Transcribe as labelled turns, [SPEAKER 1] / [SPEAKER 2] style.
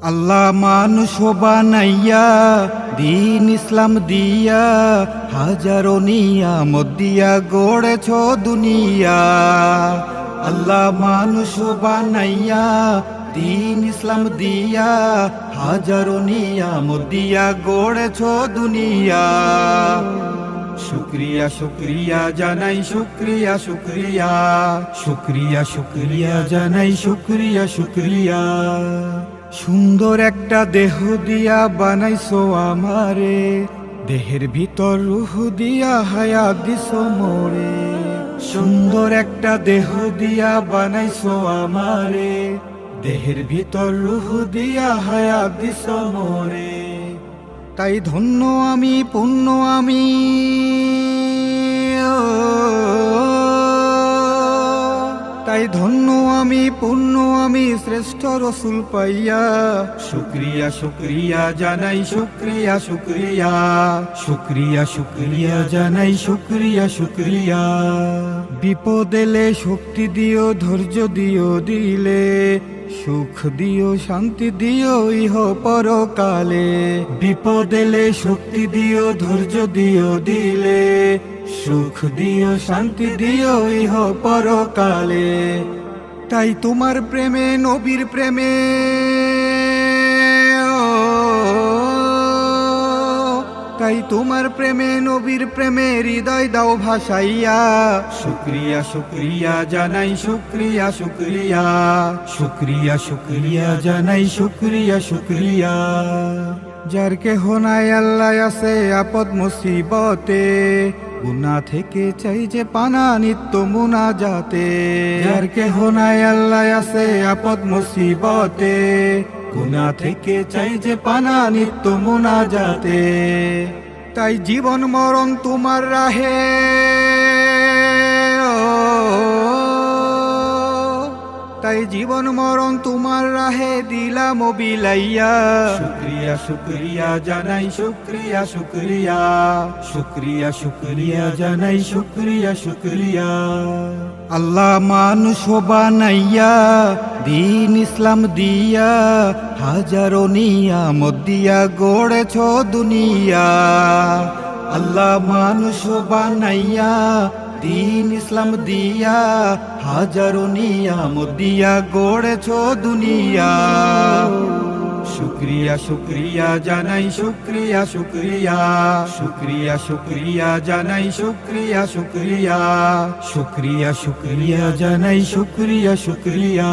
[SPEAKER 1] আল্লাহ মানুষ বানাইয়া দিন ইসলাম দিয়া হাজারো নিয়ামত দিয়া গড়েছ দুনিয়া। আল্লাহ মানুষ বানাইয়া দিন ইসলাম দিয়া হাজারো নিয়ামত দিয়া গড়েছ দুনিয়া। শুক্রিয়া শুক্রিয়া জানাই শুক্রিয়া শুক্রিয়া, শুক্রিয়া শুক্রিয়া জানাই শুক্রিয়া শুক্রিয়া। সুন্দর একটা দেহ দিয়া বানাইছো আমারে, দেহের ভিতর রূহ দিয়া হায়াত দিছো মোরে। সুন্দর একটা দেহ দিয়া বানাইছো আমারে, দেহের ভিতর রূহ দিয়া হায়াত দিছো মোরে। তাই ধন্য আমি পুণ্য আমি, তাই ধন্য আমি পুণ্য আমি শ্রেষ্ঠ রসুল পাইয়া। শুক্রিয়া শুক্রিয়া জানাই শুক্রিয়া শুক্রিয়া, শুক্রিয়া শুক্রিয়া জানাই শুক্রিয়া শুক্রিয়া। বিপদ এলে শক্তি দিও ধৈর্য দিও দিলে, সুখ দিও শান্তি দিও ইহ পরকালে। বিপদ এলে শক্তি দিও ধৈর্য দিও দিলে, সুখ দিও শান্তি দিও ইহ পরকালে। তাই তোমার প্রেমে নবীর প্রেমে, তাই তোমার প্রেমে নবীর প্রেমে হৃদয় দাও ভাসাইয়া। শুক্রিয়া শুক্রিয়া জানাই শুক্রিয়া শুক্রিয়া, শুক্রিয়া শুক্রিয়া জানাই শুক্রিয়া শুক্রিয়া। যার কেহ নাই আল্লাহ আছে আপদ মুসিবতে, গুনাহ থেকে চাই যে পানা নিত্য মুনাজাতে। যার কেহ নাই আল্লাহ আছে আপদ মুসিবতে, গুনাহ থেকে চাই যে পানা নিত্য মুনাজাতে। তাই জীবন মরণ তোমার রাহে, তাই জীবন মরণ তোমার রাহে দিলাম বিলাইয়া। শুক্রিয়া শুক্রিয়া জানাই শুক্রিয়া শুক্রিয়া, শুক্রিয়া শুক্রিয়া জানাই শুক্রিয়া শুক্রিয়া। আল্লাহ মানুষ বানাইয়া দিন ইসলাম দিয়া হাজারো নিয়ামত দিয়া গড়েছ দুনিয়া। আল্লাহ মানুষ বানাইয়া দিন ইসলাম দিয়া হাজারো নিয়ামত দিয়া গড়েছ দুনিয়া। শুক্রিয়া শুক্রিয়া জানাই শুক্রিয়া শুক্রিয়া, শুক্রিয়া শুক্রিয়া জানাই শুক্রিয়া শুক্রিয়া, শুক্রিয়া শুক্রিয়া জানাই শুক্রিয়া শুক্রিয়া।